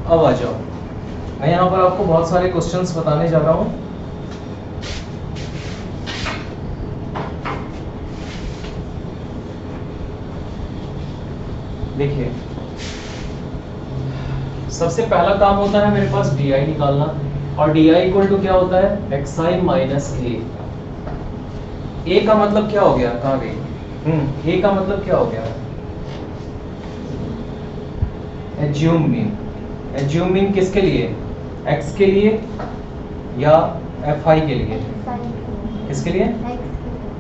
अब आ जाओ, मैं यहाँ पर आपको बहुत सारे क्वेश्चंस बताने जा रहा हूँ। देखिए, सबसे पहला काम होता है मेरे पास डी आई निकालना, और डी आई इक्वल टू क्या होता है, एक्स आई माइनस ए का मतलब क्या हो गया, कहाँ गई, ए का मतलब क्या हो गया, एज्यूम मीन। एज्यूम मीन किसके लिए, एक्स के लिए या एफ आई के लिए, किसके लिए,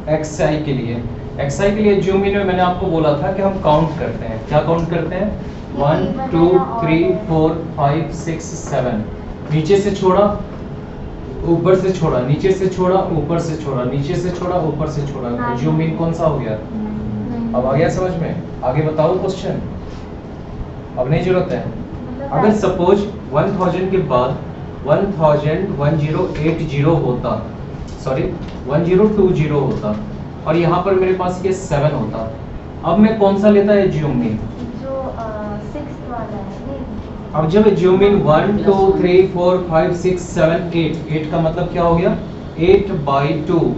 एक्स आई के लिए। एक्स आई के लिए एज्यूम मीन में मैंने आपको बोला था कि हम काउंट करते हैं, क्या काउंट करते हैं, 1 2 3 4 5 6 7, नीचे से छोड़ा ऊपर से छोड़ा, नीचे से छोड़ा ऊपर से छोड़ा, नीचे से छोड़ा ऊपर से छोड़ा, एज्यूम मीन कौन सा हो गया। अब आ गया समझ में, आगे बताओ क्वेश्चन, अब नहीं जरूरत है। अगर सपोज 1000 के बाद 1080 होता, सॉरी 1020 होता, और यहाँ पर मेरे पास ये 7 होता, अब मैं कौन सा लेता है एज्यूम मीन, जो 6 वाला है। अब जब एज्यूम मीन 1 2 3 4 5 6 7 8 का मतलब क्या हो गया, 8/2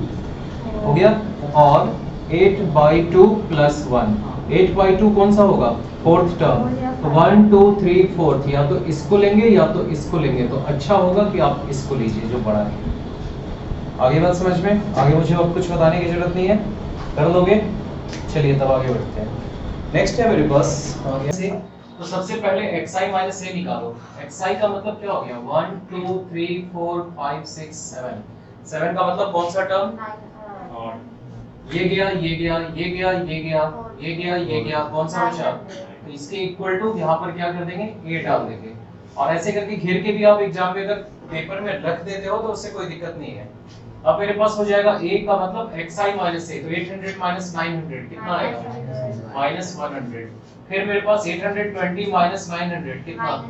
हो गया, और 8/2 प्लस 1, 8/2 कौन सा होगा, फोर्थ टर्म, तो 1 2 3 4, या तो इसको लेंगे या तो इसको लेंगे, तो अच्छा होगा कि आप इसको लीजिए जो बड़ा है। आगे बात समझ में, आगे मुझे और कुछ बताने की जरूरत नहीं है, कर लोगे। चलिए तब आगे बढ़ते हैं। नेक्स्ट है मेरे पास आगे से, तो सबसे पहले xi माइनस a निकालो। xi का मतलब क्या हो गया, 1 2 3 4 5 6 7, 7 का मतलब कौन सा टर्म, ये गया ये गया ये गया ये गया ये गया ये गया, कौन सा बचा, तो इसके इक्वल टू यहाँ पर क्या कर देंगे, a डाल देंगे, और ऐसे करके घेर के भी आप एग्जाम में अगर पेपर में रख देते हो तो उससे कोई दिक्कत नहीं है। अब मेरे पास हो जाएगा a का मतलब xi माइनस a, तो 800 माइनस 900 कितना आएगा, माइनस 100। फिर मेरे पास 820 माइनस 900 कितना,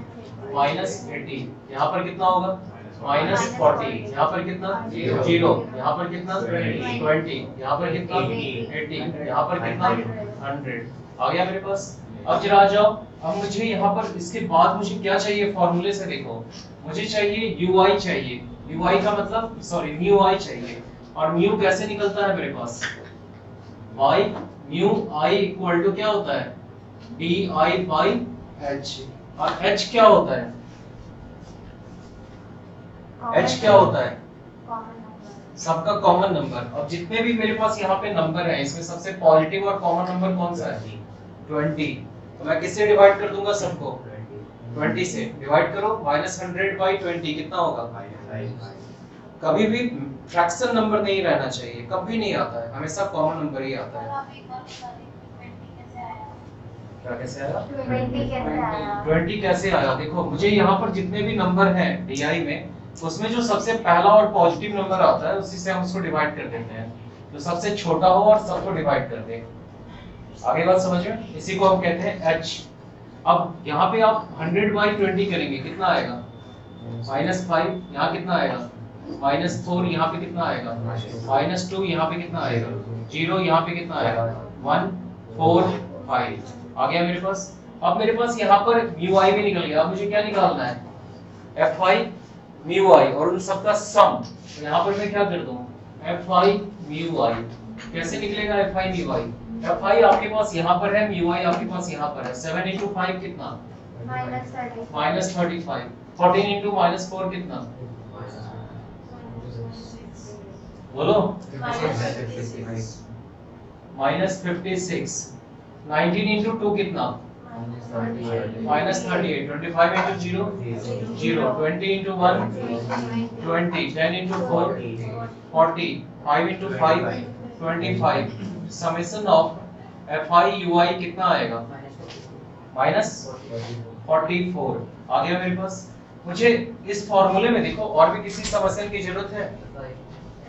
माइनस 80, यहाँ पर कितना होगा, माइनस 40, यहाँ पर कितना 0, यहाँ पर कितना 20, यहाँ पर कितना 80, यहाँ पर कितना 100, आ गया मेरे पास। अब जरा आ जाओ, अब मुझे यहाँ पर इसके बाद मुझे क्या चाहिए, फॉर्मूले से देखो, मुझे चाहिए ui चाहिए, ui का मतलब सॉरी म्यू आई चाहिए, और म्यू कैसे निकलता है मेरे पास, y mu i equal to क्या होता है, di बाई h, और h क्या होता है, h क्या होता है, सबका कॉमन नंबर। अब जितने भी मेरे पास यहाँ पे नंबर है, इसमें सबसे पॉजिटिव और कॉमन नंबर कौन सा है, 20, तो मैं किससे डिवाइड कर दूंगा सबको, 20 से डिवाइड करो, -100/20 कितना होगा, कभी भी फ्रैक्शन नंबर नहीं रहना चाहिए, कभी नहीं आता है, हमेशा कॉमन नंबर ही आता है। क्या कैसे आया, 20 कैसे आया, देखो मुझे यहाँ पर जितने भी नंबर हैं DI में, उसमें जो सबसे पहला और पॉजिटिव नंबर आता है उसी से हम उसको डिवाइड कर देते हैं, जो सबसे छोटा हो और सबको डिवाइड कर दे। आगे बात समझ में, इसी को हम कहते हैं h। अब यहाँ पे आप 100/20 करेंगे, कितना आएगा, -5, यहाँ कितना आएगा, -4, यहाँ पे कितना आएगा, -2, यहाँ पे कितना आएगा, 0, यहाँ पे कितना आएगा, 1 4 5, आ गया मेरे पास। अब मेरे पास यहाँ पर म्यू आई भी निकल गया, अब मुझे क्या निकालना है, एफ आई म्यू आई, और उन सबका सम, तो यहाँ पर मैं क्या कर दूँ, एफ आई म्यू आई, कैसे निकलेगा F i mu i, f आई आपके पास यहाँ पर है, म्यू आई आपके पास यहाँ पर है, 7 × 5 कितना, -35, 14 × -4 कितना, बोलो, -56, 19 × 2 कितना, -38, 25 × 0 0, 20 × 1 20, 10 × 4 40, 5 × 5 25, summation of f i u i कितना आएगा, -44, आ गया मेरे पास। मुझे इस फॉर्मूले में देखो और भी किसी समेशन की जरूरत है,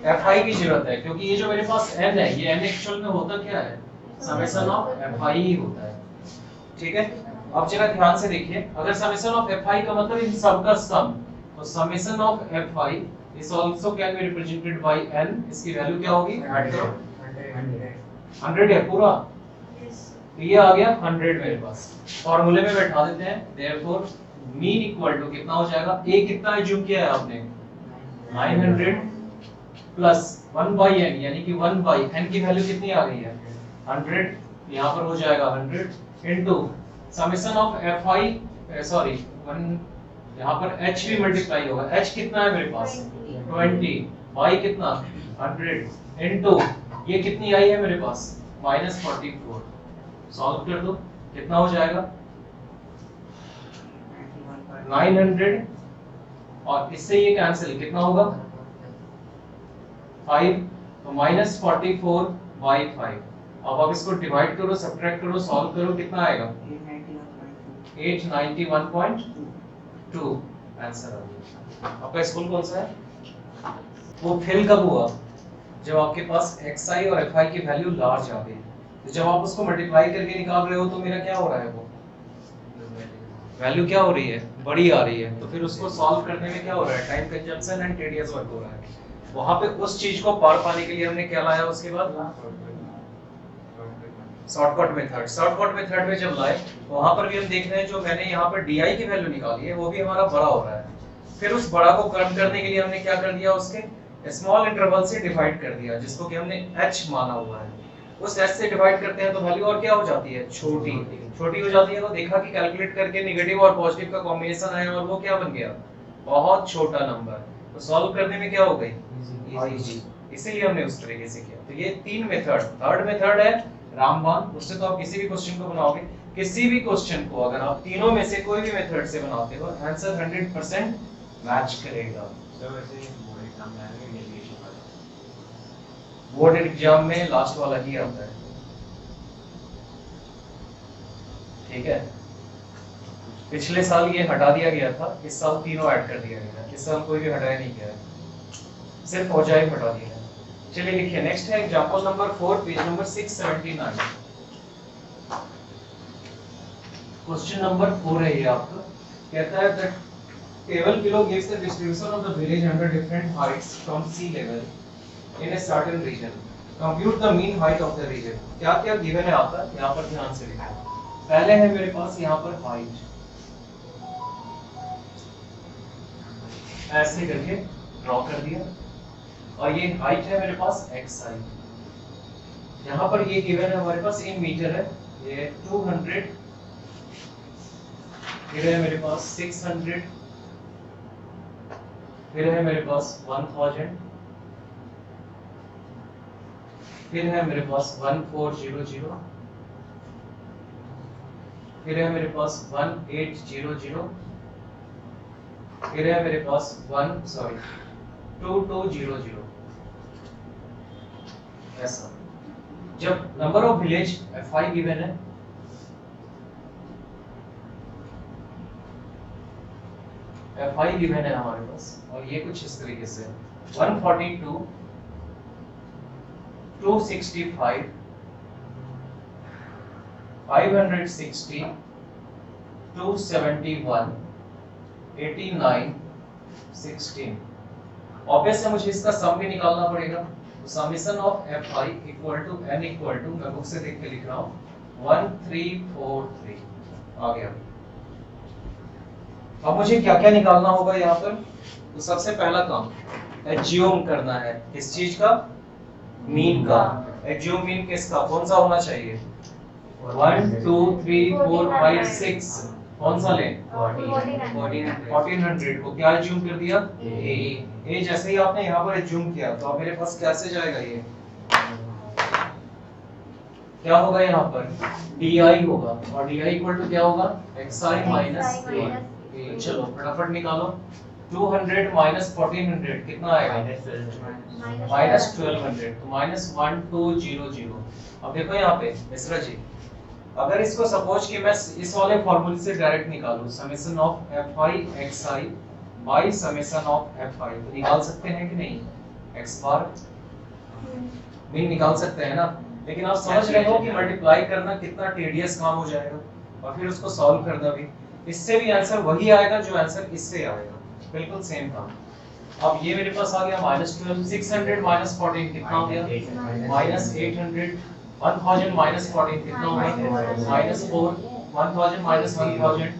एफ आई की जरूरत है, क्योंकि ये जो मेरे पास n है, ये n एक्चुअल में होता क्या है, समेशन ऑफ एफ आई ही होता है, ठीक है। अब जरा ध्यान से देखिए, अगर समेशन ऑफ एफ आई का मतलब इन सब का सम, तो summation of f I is also can be represented by n, इसकी वैल्यू क्या होगी, ऐड करो, 100 है पूरा, तो ये आ गया 100 मेरे पास, फॉर्मूले में बैठा देते हैं, देयरफॉर मीन इक्वल टू कितना हो जाएगा, ए कितना एज्यूम किया है आपने 900 प्लस 1 बाई n यानी कि 1 बाई n की वैल्यू कितनी आ गई है 100, यहाँ पर हो जाएगा 100 into summation of fi sorry 1 यहाँ पर h भी मल्टीप्लाई होगा, h कितना है मेरे पास 20 बाई कितना 100 इनटू ये कितनी आई है मेरे पास -44, सॉल्व कर दो कितना हो जाएगा 900 और इससे ये कैंसिल कितना होगा 5, तो -44 बाई 5। अब आप इसको डिवाइड करो, सब्ट्रैक्ट करो, सॉल्व करो, कितना आएगा 891.2 आंसर आ गया। आपका स्कूल कौन सा है? वो फिल कब हुआ जब आपके पास xi और fi की वैल्यू लार्ज आ गई, तो जब आप उसको मल्टीप्लाई करके निकाल रहे हो तो मेरा क्या हो रहा है, वो वैल्यू क्या हो रही है बड़ी आ रही है, तो फिर उसको सॉल्व करने में क्या हो रहा है time consumption and tedious work हो रहा है। वहां पे उस चीज को पार पाने के लिए हमने क्या लाया, उसके बाद शॉर्टकट मेथड। शॉर्टकट मेथड में जब लाए तो वहां पर भी हम देख रहे हैं जो मैंने यहाँ पर di की वैल्यू निकाली है वो भी हमारा बड़ा हो रहा है। फिर उस बड़ा को कम करने के लिए हमने क्या कर दिया, उसके स्मॉल इंटरवल से डिवाइड कर दिया जिसको कि हमने h माना हुआ है। उस h से डिवाइड करते हैं तो वैल्यू और क्या हो जाती है, छोटी छोटी हो जाती है। तो देखा कि कैलकुलेट करके नेगेटिव और पॉजिटिव का कॉम्बिनेशन आया और वो क्या बन गया, बहुत छोटा नंबर। तो सॉल्व करने में क्या हो गई, इजी। इसीलिए हमने उस तरीके से किया। तो ये तीन मेथड, थर्ड मेथड है रामबाण। उससे तो आप किसी भी क्वेश्चन को बनाओगे, किसी भी क्वेश्चन को अगर आप तीनों में से कोई भी मेथड से बनाते हो आंसर 100% मैच करेगा। बोर्ड एग्जाम में लास्ट वाला ही आता है, ठीक है। पिछले साल ये हटा दिया गया था, इस साल तीनों ऐड कर दिया गया। इस साल कोई भी हटाया नहीं गया है, सिर्फ औजाइब हटा दिया है। चलिए लिखिए, नेक्स्ट है example number 4, page number 679। Question number 4 है ये आपका। कहता है that table below gives the distribution of the village under different heights from sea level in a certain region, compute the mean height of the region. क्या क्या given है आपका, यहाँ पर ध्यान से लिखो। पहले है मेरे पास यहाँ पर हाइट, ऐसे करके ड्रॉ कर दिया, और ये हाइट है मेरे पास xi। यहाँ पर ये गिवन है हमारे पास इन मीटर है, ये 200, फिर है मेरे पास 600, फिर है मेरे पास 1000, फिर है मेरे पास 1400, फिर है मेरे पास 1800, फिर है मेरे पास 2200। ऐसा जब number of village fi given है, fi गिवन है हमारे पास, और ये कुछ इस तरीके से 142, 265, 560, 271, 89, 16। ऑब्वियस है मुझे इसका सम भी निकालना पड़ेगा। Summation of fi equal to n equal to, मैं बुक से देख के लिख रहा हूँ, 1343 आ गया। अब मुझे क्या क्या निकालना होगा यहाँ पर, तो सबसे पहला काम एज्यूम करना है किस चीज का, मीन का। एज्यूम मीन किसका, कौन सा होना चाहिए, 1 2 3 4 5 6, कौन सा लें 1400 को क्या एज्यूम कर दिया, ए जैसे ही आपने यहाँ पर एज्यूम किया तो अब मेरे पास कैसे जाएगा, ये क्या होगा यहाँ पर di होगा, और di इक्वल टू क्या होगा xi माइनस a। चलो फटाफट निकालो, 200 माइनस 1400 कितना आएगा, माइनस 1200, तो -1200। अब देखो यहाँ पे मिश्रा जी, अगर इसको सपोज कि मैं इस वाले फॉर्मूले से डायरेक्ट निकालूं, summation of fi xi by summation of fi, तो निकाल सकते हैं कि नहीं, x बार मीन निकाल सकते हैं ना। लेकिन आप समझ रहे हो कि मल्टीप्लाई करना कितना टीडियस काम हो जाएगा, और फिर उसको सॉल्व करना भी। इससे भी आंसर वही आएगा जो आंसर इससे आएगा, बिल्कुल सेम काम। अब ये मेरे पास आ गया -12, 600 माइनस 14 कितना हो गया, -800, 1000 माइनस 14 कितना हो गया, -4, 1000 माइनस 1000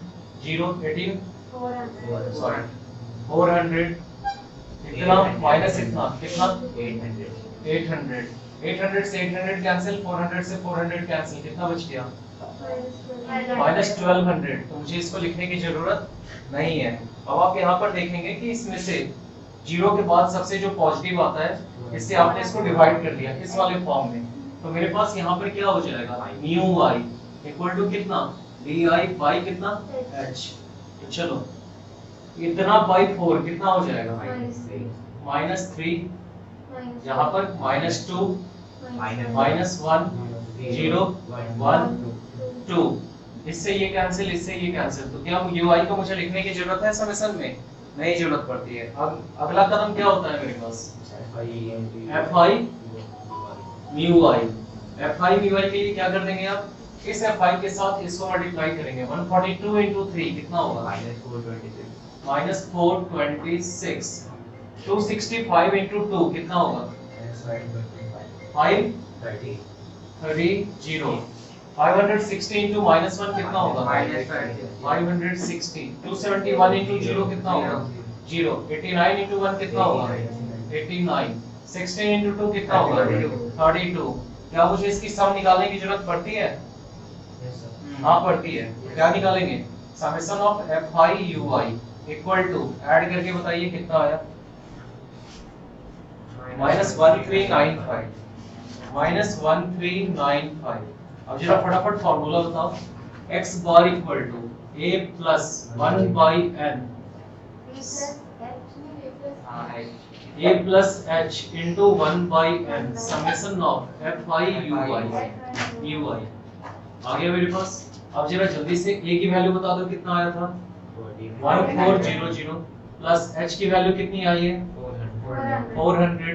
0, 18, 400 सॉरी 400 इतना माइनस इतना कितना 800 800 से 800 कैंसिल 400 से 400 कैंसिल कितना बच गया माइनस 1200 तो मुझे इसको लिखने की जरूरत नहीं है। अब आप यहाँ पर देखेंगे कि इसमें से जीरो के बाद सबसे जो पॉजिटिव आता है इससे आपने इसको डिवाइड कर दिया इस वाले फॉर्म में, तो मेरे पास यहाँ पर क्या हो जाएगा म्यू आई इक्वल टू कितना डी आई बाई कितना एच। तो चलो इतना बाई 4 कितना हो जाएगा -3 यहाँ पर -2 -1 0 1 2 इससे ये कैंसिल इससे ये कैंसिल, तो क्या यू आई को मुझे लिखने की जरूरत है समेशन में? नहीं जरूरत पड़ती है। अब अगला कदम क्या होता है मेरे पास f i mu i. F i mu i के लिए क्या कर देंगे आप, इस एफ आई के साथ इसको मल्टीप्लाई करेंगे 142 into 3 कितना होगा -426 265 into 2 कितना होगा 530 560 into -1 कितना होगा 560 271 into 0 कितना होगा 0 89 into 1 कितना होगा 89 16 into 2 कितना होगा 32। क्या मुझे इसकी सम निकालने की जरूरत पड़ती है? हाँ पड़ती है। क्या निकालेंगे summation of f i u i equal to add करके बताइए कितना आया -1395 -1395। अब जरा फटाफट फॉर्मूला बताओ x bar equal to a plus 1 by n a plus h into 1 by n summation of f i u i आ गया मेरे पास। अब जरा जल्दी से a की वैल्यू बता दो कितना आया था 1400 प्लस h की वैल्यू कितनी आई है 400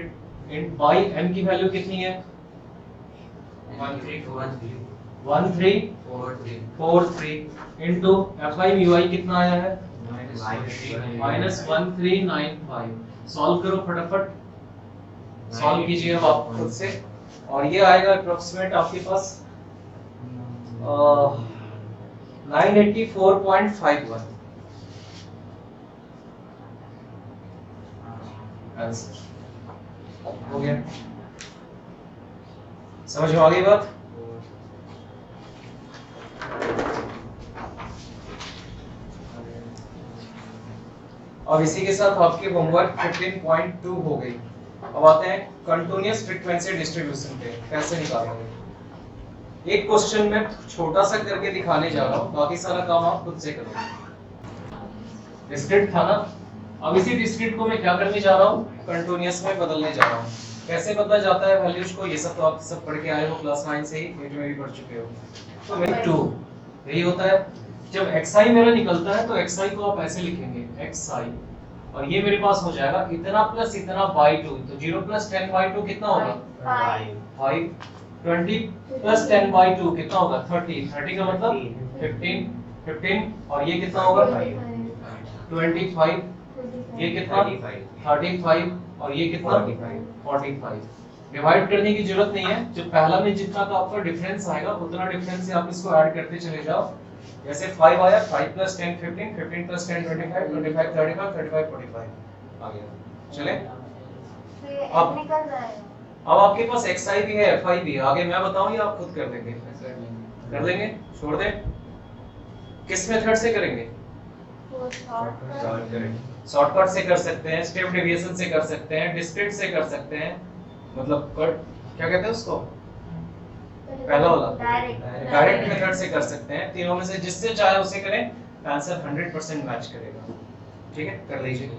इन बाई n की वैल्यू कितनी है 1343 इनटू एफ आई म्यू आई कितना आया है -1395। सॉल्व करो फटाफट, सॉल्व कीजिए अब आप खुद से और ये आएगा अप्रोक्सीमेट आपके पास 984.51 आंसर हो गया। समझ में आ गई बात? अब इसी के साथ आपके होमवर्क 15.2 हो गई। अब आते हैं कंटीन्यूअस फ्रीक्वेंसी डिस्ट्रीब्यूशन पे कैसे निकालेंगे। एक क्वेश्चन में छोटा सा करके दिखाने जा रहा हूँ, बाकी सारा काम आप खुद से करोगे। डिस्क्रीट था ना, अब इसी डिस्क्रीट को मैं क्या करने जा रहा हूँ कंटीन्यूअस में बदलने जा रहा हूँ। कैसे बदला जाता है वैल्यूज को, ये सब तो आप सब पढ़ के आए हो क्लास 9 से ही, 8 में भी पढ़ चुके हो। तो मेरा 2 यही होता है। जब xi मेरा निकलता है तो xi को आप ऐसे लिखेंगे xi और ये मेरे पास हो जाएगा इतना प्लस इतना बाई 2, तो 0 प्लस 10 बाई 2 कितना होगा 5 20 प्लस 10 बाई 2 कितना होगा 30 30 का मतलब 15 और ये कितना होगा 25 ये कितना 35 और ये कितना 45। डिवाइड करने की जरूरत नहीं है, जो पहला में जितना का आपका डिफरेंस आएगा उतना डिफरेंस से आप इसको ऐड करते चले जाओ। जैसे 5 आया 5 प्लस 10 15 15 प्लस 10 25 25 35 35 45 आ गया। चले अब आपके पास xi भी है fi भी है, आगे मैं बताऊं या आप खुद कर देंगे? कर लेंगे, छोड़ दें। किस मेथड से करेंगे? शॉर्टकट से कर सकते हैं, स्टेप डेविएशन से कर सकते हैं, डिस्क्रीट से कर सकते हैं, मतलब क्या कहते हैं उसको पहला वाला डायरेक्ट मेथड से कर सकते हैं। तीनों में से जिससे चाहे उसे करें, आंसर 100% मैच करेगा। ठीक है, कर लीजिए।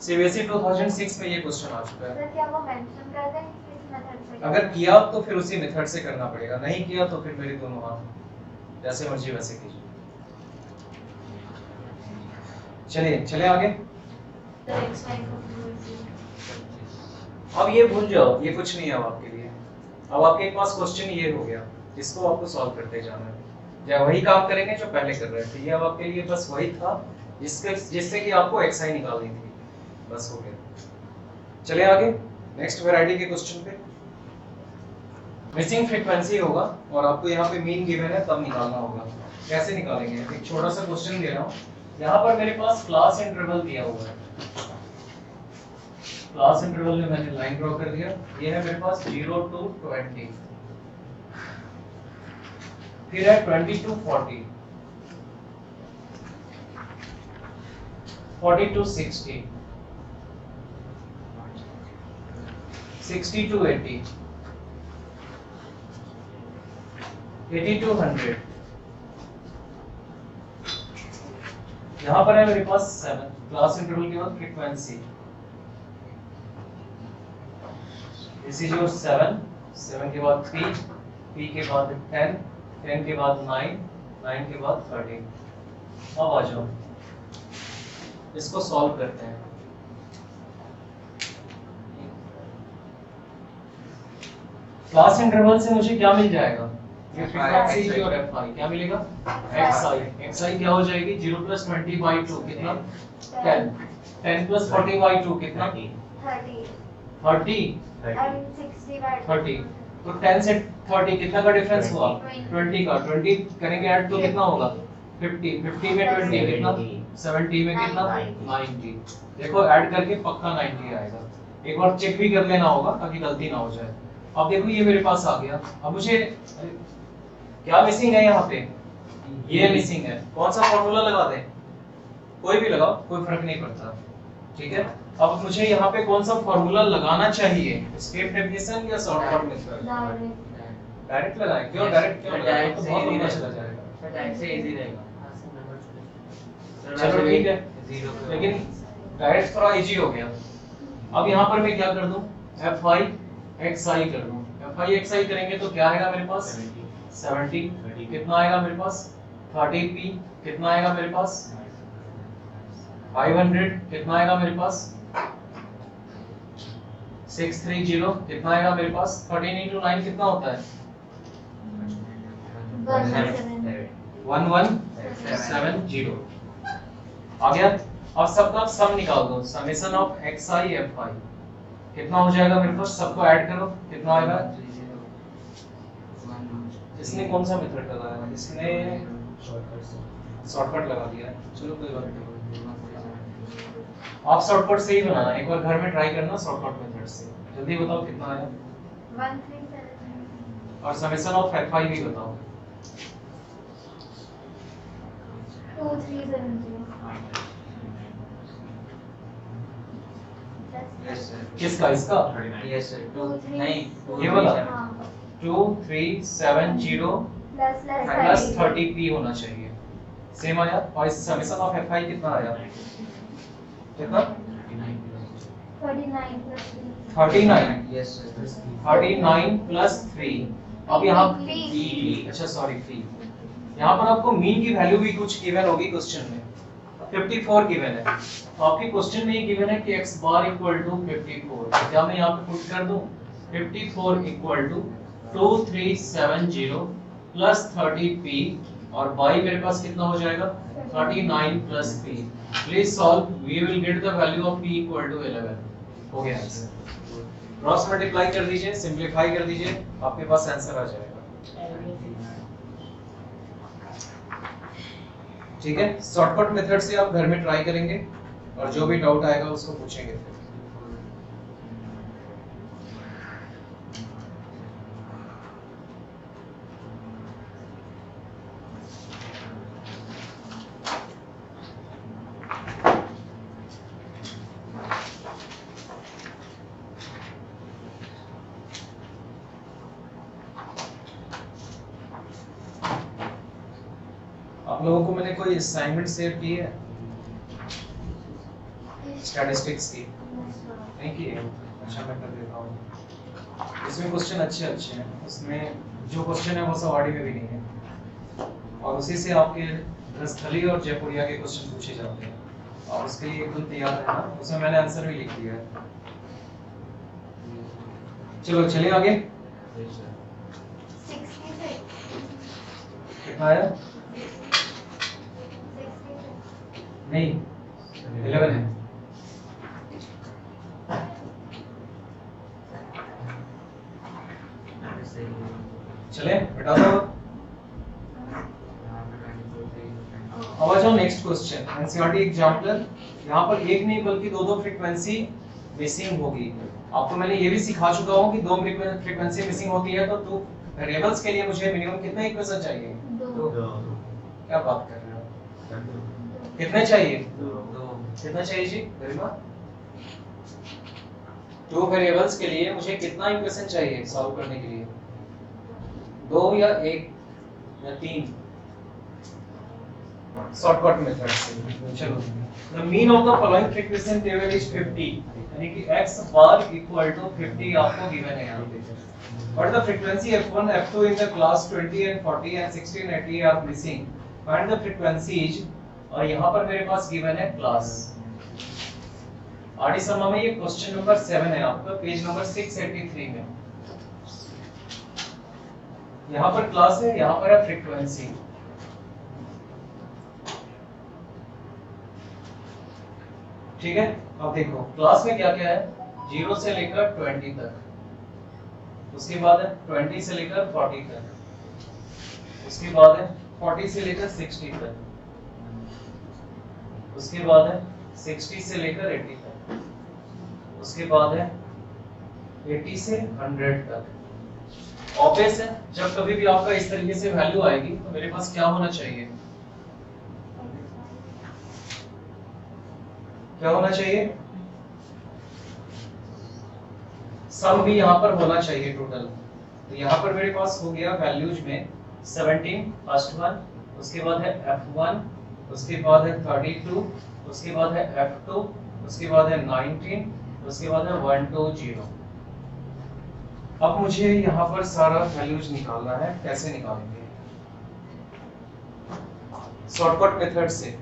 सीबीएसई 2006 में ये क्वेश्चन आ चुका है। क्या वो मेंशन कर दें किस मेथड से? अगर किया तो फिर उसी मेथड से करना पड़ेगा, नहीं किया तो फिर मेरे दोनों हाथ जैसे मर्जी वैसे कीजिए। चलिए आगे। अब ये भूल जाओ, ये कुछ नहीं है अब आपके लिए। अब आपके पास क्वेश्चन ये हो गया, इसको आपको सॉल्व करते जाना है, या वही काम करेंगे जो पहले कर रहे थे। ये अब आपके लिए बस वही था जिससे कि आपको xi निकालनी थी, बस हो गया। चलिए आगे नेक्स्ट वैरायटी के क्वेश्चन पे। मिसिंग फ्रीक्वेंसी होगा और आपको यहाँ पे मीन गिवन है तब निकालना होगा। कैसे निकालेंगे? एक छोटा सा क्वेश्चन दे रहा हूँ। यहाँ पर मेरे पास क्लास इंटरवल दिया हुआ है। क्लास इंटरवल में मैंने लाइन ड्रॉ कर दिया। ये है मेरे पास 0 to 20, फिर है 20 to 40, 40 to 60, 60 to 80, 80 to 100। यहाँ पर है मेरे पास 7, क्लास इंटरवल के बाद फ्रीक्वेंसी। This is your 7, 7 के बाद P, P के बाद 10, 10 के बाद 9, 9 के बाद 13। अब आ जाओ, इसको सॉल्व करते हैं। क्लास इंटरवल से मुझे क्या मिल जाएगा? ये फ्रीक्वेंसी और fi क्या मिलेगा? xi क्या हो जाएगी? 0 + 20/2 कितना? 10, 10 + 40/2 कितना? 30 and 60/2 तो 10 से 30 कितना का डिफरेंस हुआ? 20 का। 20 करेंगे ऐड तो कितना होगा? 50, 50 में 20 कितना? 70 में कितना? 90। देखो ऐड करके पक्का 90 आएगा। एक बार चेक भी कर लेना होगा ताकि गलती ना हो जाए। अब देखो ये मेरे पास आ गया। अब मुझे क्या मिसिंग है? यहाँ पे ये मिसिंग है। कौन सा फॉर्मूला लगा दें? कोई भी लगाओ, कोई फर्क नहीं पड़ता, ठीक है। अब मुझे यहाँ पे कौन सा फॉर्मूला लगाना चाहिए? स्टेप डेफिनेशन या शॉर्टकट मेथड? डायरेक्ट लगाएं। क्यों डायरेक्ट? क्यों लगाएं? तो बहुत लंबा चला जाएगा। डायरेक्ट से इजी रहेगा। चलो ठीक है, लेकिन डायरेक्ट थोड़ा इजी हो गया। अब यहाँ पर मैं क्या कर दूं? fi xi कर दूं। fi xi करेंगे तो क्या आएगा मेरे पास? 70। कितना आएगा मेरे पास? 30p। कितना आएगा मेरे पास? 500। कितना आएगा मेरे पास? 630। कितना आएगा मेरे पास? 13 into 9 कितना होता है? 1170। आ गया। अब सबका सम निकाल दो। समेशन ऑफ xi fi कितना हो जाएगा मेरे पास? सबको ऐड करो, कितना आएगा? इसने कौन सा मेथड लगाया? इसने शॉर्टकट लगा दिया है। चलो कोई बात नहीं, आप शॉर्टकट से ही बनाना। एक बार घर में ट्राई करना शॉर्टकट मेथड से। जल्दी बताओ कितना आया? 1370 और समेशन ऑफ fi भी बताओ। 2370 किसका? इसका? Yes sir. 23 नहीं, ये वाला? हाँ 2370 प्लस 30p होना चाहिए। सेम आया। और इस समेशन ऑफ fi कितना आया? कितना? 39 plus 39। Yes sir. 39 प्लस 3। अब यहाँ P। अच्छा सॉरी p। यहाँ पर आपको मीन की वैल्यू भी कुछ गिवन होगी क्वेश्चन में। 54 गिवन है। तो आपके क्वेश्चन में ये गिवन है कि x बार इक्वल टू 54। तो क्या मैं यहाँ पे पुट कर दूं? 54 इक्वल टू 2370 प्लस 30p और y मेरे पास कितना हो जाएगा? 39 plus p। Please solve. We will get the value of p equal to 11। हो गया आंसर। क्रॉस मल्टीप्लाई कर दीजिए, सिंपलीफाई कर दीजिए, आपके पास आंसर आ जाएगा। ठीक है, शॉर्टकट मेथड से आप घर में ट्राई करेंगे और जो भी डाउट आएगा उसको पूछेंगे फिर। आप लोगों को मैंने कोई असाइनमेंट शेयर की है स्टैटिस्टिक्स की? नहीं की है? अच्छा मैं कर देता हूँ। इसमें क्वेश्चन अच्छे अच्छे हैं। उसमें जो क्वेश्चन है वो सवारी में भी नहीं है और उसी से आपके रसथली और जयपुरिया के क्वेश्चन पूछे जाते हैं और उसके लिए एकदम तैयार है ना। उसमें मैंने आंसर भी लिख दिया है। चलो चलिए आगे। 66 कितना आया? नहीं 11 है। चले बेटा दो। Next question NCERT exemplar. यहाँ पर एक नहीं बल्कि दो फ्रीक्वेंसी मिसिंग होगी। आपको मैंने ये भी सिखा चुका हूँ कि दो फ्रीक्वेंसी मिसिंग होती है तो टू वेरिएबल्स के लिए मुझे मिनिमम कितने इक्वेशन चाहिए? दो। क्या बात कर रहे हो? कितने चाहिए? कितना चाहिए जी गरिमा? दो वेरिएबल्स के लिए मुझे कितना इक्वेशन चाहिए सॉल्व करने के लिए? दो या एक या तीन? शॉर्टकट मेथड से चलो। The mean of the following frequency table is 50, यानी कि x बार इक्वल टू 50 आपको गिवन है यहां पे। But the frequency f1 f2 in the class 20 and 40 and 60 and 80 are missing. Find the frequencies, और यहां पर मेरे पास गिवन है क्लास। आरडी समा में ये क्वेश्चन नंबर 7 है आपका पेज नंबर 683 में। यहां पर क्लास है, यहां पर है फ्रीक्वेंसी। ठीक है, अब देखो क्लास में क्या क्या है? 0 से लेकर 20 तक, उसके बाद है 20 से लेकर 40 तक, उसके बाद है 40 से लेकर 60 तक, उसके बाद है 60 से लेकर 80 तक, उसके बाद है 80 से 100 तक। ऑब्वियस है जब कभी भी आपका इस तरीके से वैल्यू आएगी तो मेरे पास क्या होना चाहिए? क्या होना चाहिए? सम भी यहाँ पर होना चाहिए टोटल। तो यहाँ पर मेरे पास हो गया वैल्यूज में 17 फर्स्ट वन, उसके बाद है f1, उसके बाद है 32, उसके बाद है f2, उसके बाद है 19, उसके बाद है 120। अब मुझे यहाँ पर सारा वैल्यूज निकालना है। कैसे निकालेंगे? शॉर्टकट मेथड से।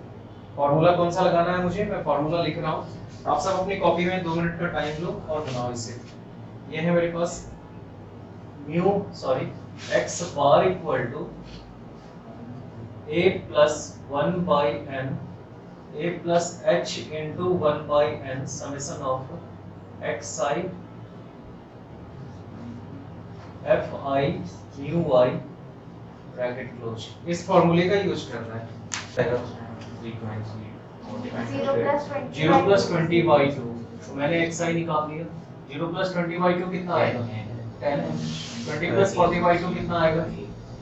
फॉर्मूला कौन सा लगाना है मुझे? मैं फॉर्मूला लिख रहा हूँ, आप सब अपनी कॉपी में 2 मिनट का टाइम लो और बनाओ इसे। ये है मेरे पास x bar equal to a plus 1 by n a plus h into 1 by n summation of xi fi mu y bracket close. इस फॉर्मूले का यूज करना है। 0 प्लस 20 बाई 2, तो मैंने xi निकाल दिया। 0 प्लस 20 बाई 2 कितना आएगा? 10। 20 प्लस 40 बाई 2 कितना आएगा?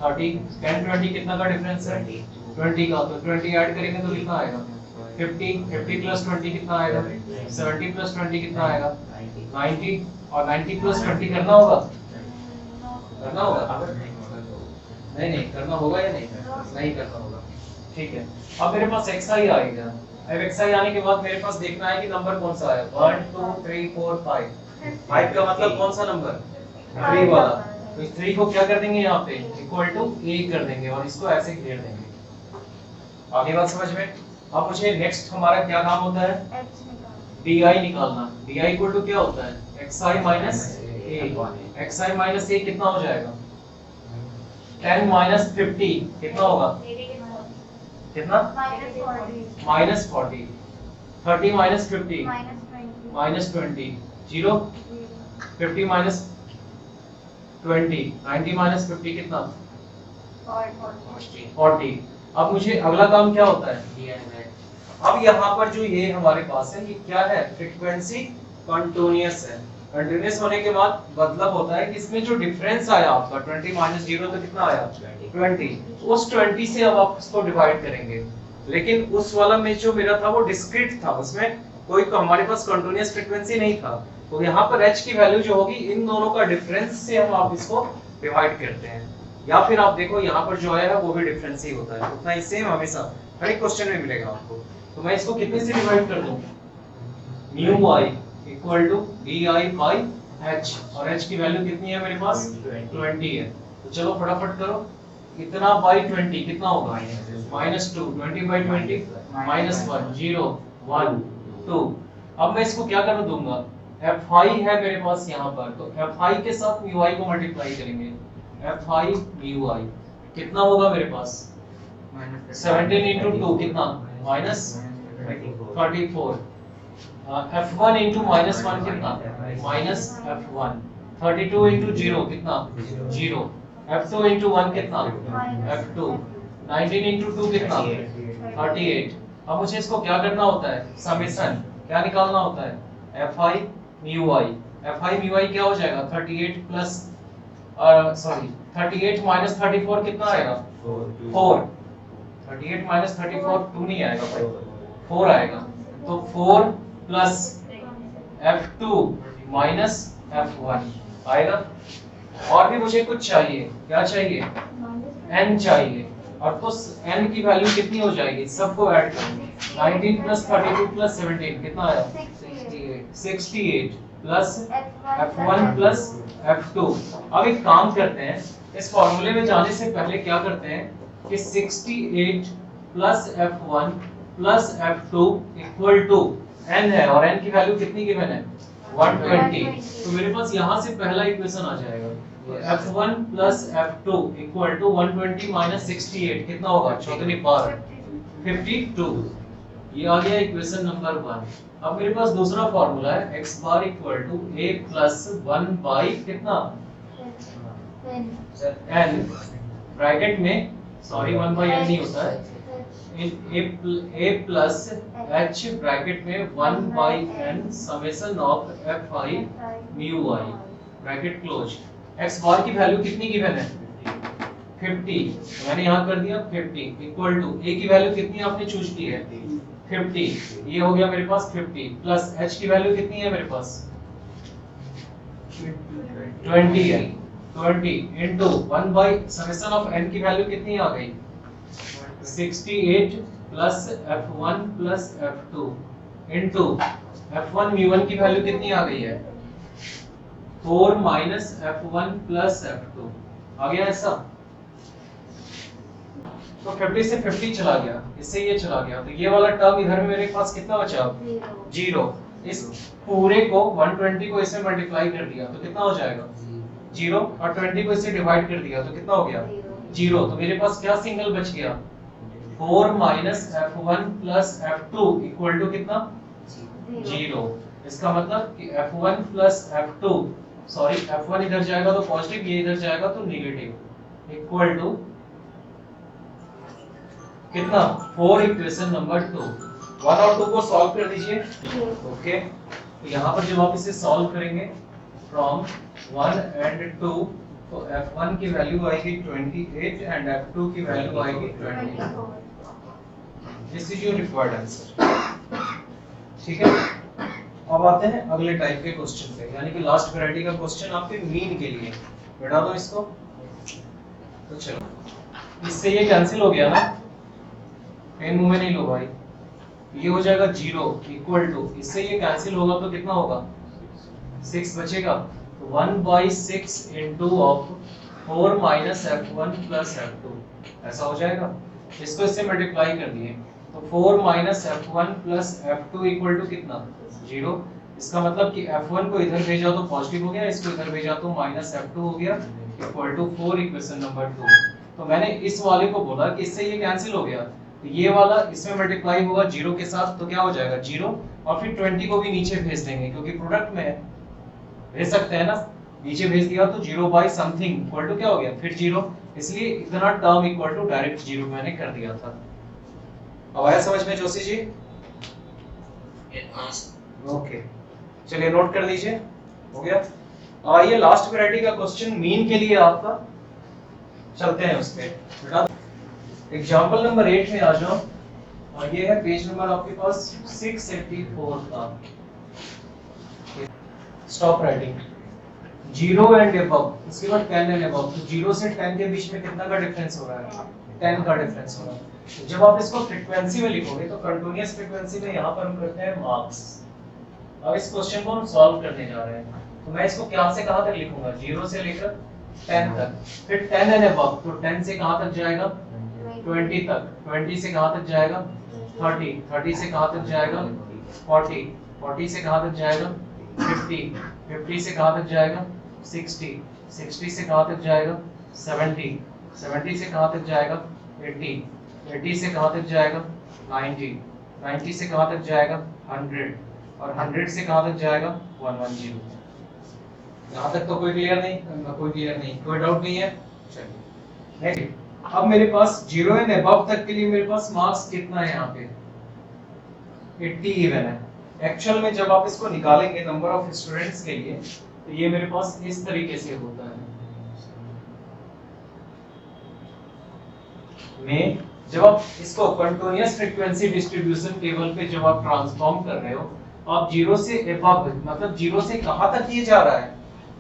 30। 10 20 कितना का डिफरेंस है? 20 का। तो 20 ऐड करेंगे तो कितना आएगा? 50। 50 प्लस 20 कितना आएगा? 70 प्लस 20 कितना आएगा? 90। और 90 प्लस 20 करना होगा? करना होगा? नहीं करना होगा या नहीं? नहीं करना होगा। ठीक है, अब मेरे पास xi आ गया। अब xi आने के बाद मेरे पास देखना है कि नंबर कौन सा है। 1 2 3 4 5। 5 का मतलब कौन सा नंबर? 3 वाला। तो इस 3 को क्या कर देंगे यहाँ पे? इक्वल टू a कर देंगे और इसको ऐसे घेर देंगे। आगे बात समझ में? अब मुझे नेक्स्ट हमारा क्या काम होता है? di निकालना। di इक्वल टू क्या होता है? xi minus a। xi minus a कितना हो जाएगा? 10 माइनस 50 कितना होगा? कितना? Minus 40। 30 minus 50 minus 20। 0 50 minus 20 90 minus 50 कितना? 40। अब मुझे अगला काम क्या होता है? अब यहाँ पर जो ये हमारे पास है ये क्या है? फ्रीक्वेंसी कंटीन्यूअस है। कंटीन्यूअस होने के बाद मतलब होता है कि इसमें जो डिफरेंस आया आपका 20 माइनस 0 तो कितना आया? 20। उस 20 से अब आप इसको डिवाइड करेंगे। लेकिन उस वाला में जो मेरा था वो डिस्क्रीट था, उसमें कोई हमारे पास कंटीन्यूअस फ्रीक्वेंसी नहीं था। तो यहाँ पर h की वैल्यू जो होगी इन दोनों का डिफरेंस से हम आप इसको डिवाइड करते हैं। या फिर आप देखो यहाँ पर जो है वो भी डिफरेंस ही होता है, उतना ही सेम हमेशा हर एक क्वेश्चन में मिलेगा आपको। तो मैं इसको कितने से डिवाइड कर दूं? Mu y equal to di by h, और h की वैल्यू कितनी है मेरे पास? 20 है। तो चलो फटाफट करो, इतना बाई 20 कितना होगा? -2। 20 बाई 20 -1 0 1 2। अब मैं इसको क्या कर दूंगा? fi है मेरे पास यहाँ पर, तो fi के साथ mu i को मल्टीप्लाई करेंगे। fi mu i कितना होगा मेरे पास? 17 into 2 कितना? -34। f1 into -1 कितना? -f1। 32 into 0 कितना? 0। f2 into 1 कितना? f2। 19 into 2 कितना? 38। अब मुझे इसको क्या करना होता है, समेशन क्या निकालना होता है, fi mu i। fi mu i क्या हो जाएगा 38 प्लस सॉरी 38 माइनस 34 कितना आएगा 4। 38 माइनस 34 2 नहीं आएगा भाई, 4 आएगा। तो 4 प्लस f2 माइनस f1 आएगा। और भी मुझे कुछ चाहिए, क्या चाहिए, n चाहिए। और तो n की वैल्यू कितनी हो जाएगी, सबको ऐड करेंगे। 19 प्लस 32 प्लस 17 कितना आया 68 प्लस f1 प्लस f2। अब एक काम करते हैं, इस फॉर्मूले में जाने से पहले क्या करते हैं कि 68 plus f1 plus f2 equal to n है, और n की वैल्यू कितनी गिवन है 120। तो मेरे पास यहाँ से पहला इक्वेशन आ जाएगा, f1 plus f2 equal to 120 minus 68 कितना होगा, चौथी बार 52। ये आ गया इक्वेशन नंबर 1। अब मेरे पास दूसरा फॉर्मूला है x bar equal to a plus 1 by कितना n, ब्रैकेट में सॉरी 1 बाई n नहीं होता है, a प्लस h ब्रैकेट में 1 by n summation of fi mu i bracket close. x बार की वैल्यू कितनी गिवन है 50, मैंने यहाँ कर दिया 50 इक्वल टू a की वैल्यू कितनी आपने चूज की है 50, ये हो गया मेरे पास 50 प्लस h की वैल्यू कितनी है मेरे पास 20 है, 20 into 1 by summation of n की वैल्यू कितनी आ गई 68 plus f1 plus f2 into f1 mu1 की वैल्यू कितनी आ गई है 4 माइनस f1 प्लस f2 आ गया ऐसा। तो 50 से 50 चला गया, इससे ये चला गया, तो ये वाला टर्म इधर में मेरे पास कितना बचा 0। इस पूरे को 120 को इससे मल्टीप्लाई कर दिया तो कितना हो जाएगा 0, और 20 को इससे डिवाइड कर दिया तो कितना हो गया 0। तो मेरे पास क्या सिंगल बच गया 4 minus f1 plus f2 equal to कितना 0। इसका मतलब कि f1 plus f2 sorry f1 इधर जाएगा तो पॉजिटिव, ये इधर जाएगा तो नेगेटिव इक्वल टू कितना 4। इक्वेशन नंबर 2 1 और 2 को सॉल्व कर दीजिए। ओके, तो यहाँ पर जब आप इसे सॉल्व करेंगे फ्रॉम 1 एंड 2 तो f1 की वैल्यू आएगी 28 एंड f2 की वैल्यू आएगी 20। This is your required answer. ठीक है, अब आते हैं अगले टाइप के क्वेश्चन पे, यानी कि लास्ट वैरायटी का क्वेश्चन आपके मीन के लिए। बैठा दो इसको। तो चलो, इससे ये कैंसिल हो गया ना, पेन मुंह में नहीं लो भाई, ये हो जाएगा 0 इक्वल टू, इससे ये कैंसिल होगा तो कितना होगा 6 बचेगा, तो 1/6 into of 4 minus f1 plus f2 ऐसा हो जाएगा। इसको इससे मल्टीप्लाई कर दिए तो 4 minus f1 plus f2 equal to कितना 0। इसका मतलब कि f1 को इधर भेजा तो पॉजिटिव हो गया, इसको इधर भेजा तो माइनस f2 हो गया इक्वल टू 4। Equation number 2। तो मैंने इस वाले को बोला कि इससे ये कैंसिल हो गया, तो ये वाला इसमें मल्टीप्लाई होगा 0 के साथ तो क्या हो जाएगा 0, और फिर 20 को भी नीचे भेज देंगे क्योंकि प्रोडक्ट में है, भेज सकते हैं ना, नीचे भेज दिया तो 0 बाई समथिंग इक्वल टू क्या हो गया फिर 0, इसलिए इतना टर्म इक्वल टू डायरेक्ट 0 मैंने कर दिया था। अब आया समझ में जोशी जी? ओके, चलिए नोट कर लीजिए, हो गया। आइए लास्ट वैरायटी का क्वेश्चन मीन के लिए आपका, चलते हैं उस पे। एग्जाम्पल नंबर 8 में आ जाओ, और ये है पेज नंबर आपके पास 684 का। स्टॉप राइटिंग 0 एंड अबव, इसके बाद 10 एंड अबव। तो 0 से 10 के बीच में कितना का डिफरेंस हो रहा है 10 का डिफरेंस हो रहा है। जब आप इसको फ्रीक्वेंसी में लिखोगे तो कंटीन्यूअस फ्रीक्वेंसी में यहाँ पर हम करते हैं मार्क्स। अब इस क्वेश्चन को हम सॉल्व करने जा रहे हैं, तो मैं इसको क्या से कहां तक लिखूंगा 0 से लेकर 10 तक, फिर 10 एंड अबव, तो 10 से कहां तक जाएगा 20 तक, 20 से कहां तक जाएगा 30, 30 से कहां तक जाएगा 40, 40 से कहां तक जाएगा 50, 50 से कहां तक जाएगा 60, 60 से कहां तक जाएगा 70, 70 से कहां तक जाएगा 80, 80 से कहां तक जाएगा 90, 90 से कहां तक जाएगा 100, और 100 से कहां तक जाएगा 110। यहाँ तक तो कोई क्लियर नहीं, कोई क्लियर नहीं, कोई डाउट नहीं है। चलिए नेक्स्ट अब मेरे पास 0 एंड अबव तक के लिए मेरे पास मार्क्स कितना है यहाँ पे 80 इवन है। एक्चुअल में जब आप इसको निकालेंगे नंबर ऑफ स्टूडेंट्स के लिए तो ये मेरे पास इस तरीके से होता है। में जब आप इसको कंटीन्यूअस फ्रीक्वेंसी डिस्ट्रीब्यूशन टेबल पे जब आप ट्रांसफॉर्म कर रहे हो आप 0 से अबव मतलब 0 से कहां तक ये जा रहा है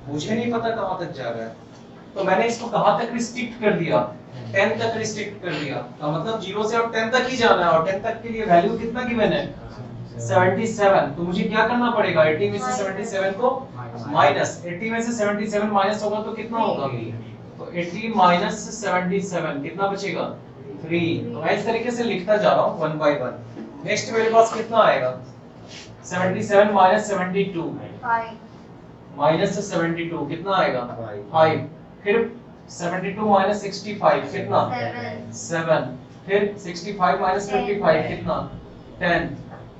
मुझे नहीं पता कहां तक जा रहा है, तो मैंने इसको कहां तक रिस्ट्रिक्ट कर दिया 10 तक रिस्ट्रिक्ट कर दिया। तो मतलब 0 से अब 10 तक ही जाना है और 10 तक के लिए वैल्यू कितना गिवन है 77। तो मुझे क्या करना पड़ेगा 80 में से 77 को माइनस 80 में से 77 माइनस होगा तो कितना होगा तो 80 माइनस 77 कितना बचेगा 3। तो मैं इस तरीके से लिखता जा रहा हूँ 1 बाय 1। नेक्स्ट मेरे पास कितना आएगा 77 माइनस 72 5 माइनस 72 कितना आएगा 5। फिर 72 माइनस 65 कितना 7। फिर 65 माइनस 55 कितना 10।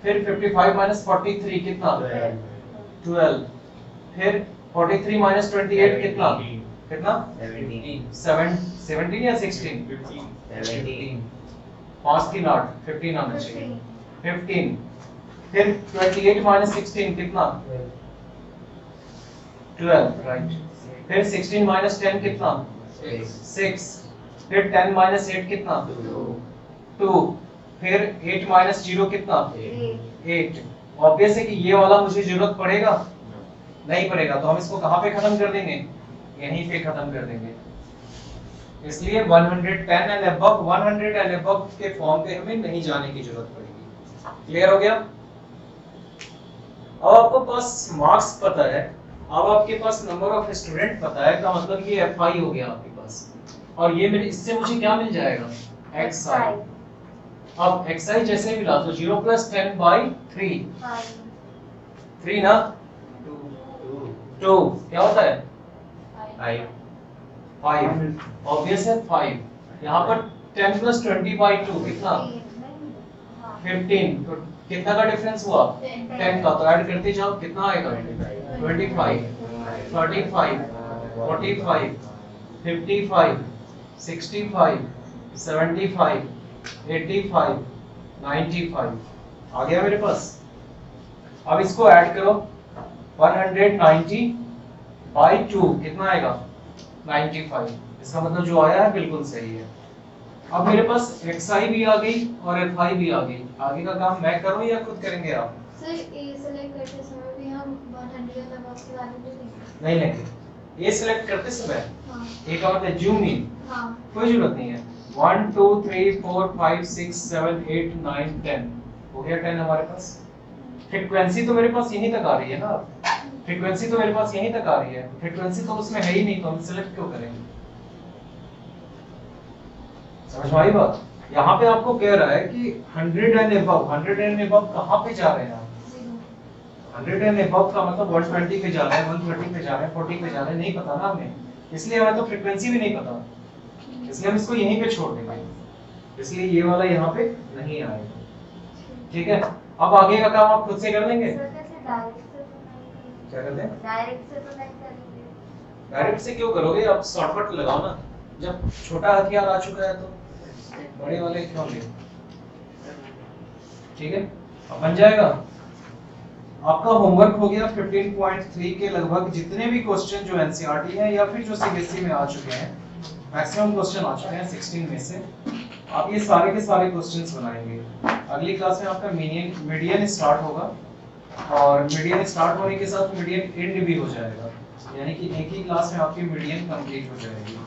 फिर 55 माइनस 43 कितना 12। फिर 43 माइनस 28 कितना कितना 17 या 16 5 3 8 15 आना चाहिए 15। फिर 28 माइनस 16 कितना 12 राइट। फिर 16 माइनस 10 कितना 6। फिर 10 माइनस 8 कितना 2। फिर 8 माइनस 0 कितना 8। ऑब्वियस है कि ये वाला मुझे जरूरत पड़ेगा नहीं पड़ेगा, तो हम इसको कहां पे खत्म कर देंगे यहीं पे खत्म कर देंगे। इसलिए 110 एंड अबव 100 एंड अबव के फॉर्म पे हमें नहीं जाने की जरूरत पड़ेगी। क्लियर हो गया। अब आपको पास मार्क्स पता है, अब आपके पास नंबर ऑफ स्टूडेंट पता है, का मतलब ये FI हो गया आपके पास और ये मेरे इससे मुझे क्या मिल जाएगा XI। अब XI जैसे भी ला तो 0 + 10 / 3 ना 2 क्या होता है 5 ऑब्वियस है 5। यहाँ पर 10 + 20/2 कितना 15। तो कितना का डिफरेंस हुआ 10 का, तो ऐड करते जाओ कितना आएगा 25 35 45 55 65 75 85 95 आ गया मेरे पास। अब इसको ऐड करो 190/2 कितना आएगा 95। इसका मतलब जो आया है बिल्कुल सही है। अब मेरे पास XI भी आ गई और FI भी आ गई। आगे का काम मैं करूं या खुद करेंगे आप सर ए सेलेक्ट करते समय भी हम 100 तक के बारे में नहीं लेंगे। ए सिलेक्ट करते समय हां ए का मतलब जूम इन हां कोई जरूरत नहीं है। 1 2 3 4 5 6 7 8 9 10 हो गया 10 हमारे पास। फ्रीक्वेंसी तो मेरे पास यहीं तक आ रही है ना, फ्रीक्वेंसी तो मेरे पास यहीं तक आ रही है, फ्रीक्वेंसी तो उसमें है ही नहीं, तो हम सिलेक्ट क्यों करेंगे। समझ में आई बात। यहाँ पे आपको कह रहा है कि 100 एंड अबव कहाँ पे जा रहे हैं आप 100 एंड अबव का मतलब 120 पे जा रहे हैं 130 पे जा रहे हैं 40 पे जा रहे हैं, नहीं पता ना हमें, इसलिए हमें तो फ्रीक्वेंसी भी नहीं पता, इसलिए हम इसको यहीं पे छोड़ देंगे, इसलिए ये वाला यहाँ पे नहीं आएगा। ठीक है। अब आगे का काम आप खुद से कर लेंगे। सर कैसे डायरेक्ट से तो नहीं करेंगे। क्या करते हैं डायरेक्ट से तो नहीं करेंगे। डायरेक्ट से क्यों करोगे, आप शॉर्टकट लगाओ ना, जब छोटा हथियार आ चुका है तो बड़े वाले क्यों ले। ठीक है, अब बन जाएगा। आपका होमवर्क हो गया 15.3 के लगभग जितने भी क्वेश्चन जो एनसीईआरटी है या फिर जो सीबीएसई में आ चुके हैं, मैक्सिमम क्वेश्चन आ चुके हैं 16 में से, आप ये सारे के सारे क्वेश्चंस बनाएंगे। अगली क्लास में आपका मीडियन स्टार्ट होगा और मीडियन स्टार्ट होने के साथ मीडियन एंड भी हो जाएगा, यानी कि एक ही क्लास में आपकी मीडियन कंप्लीट हो जाएगी।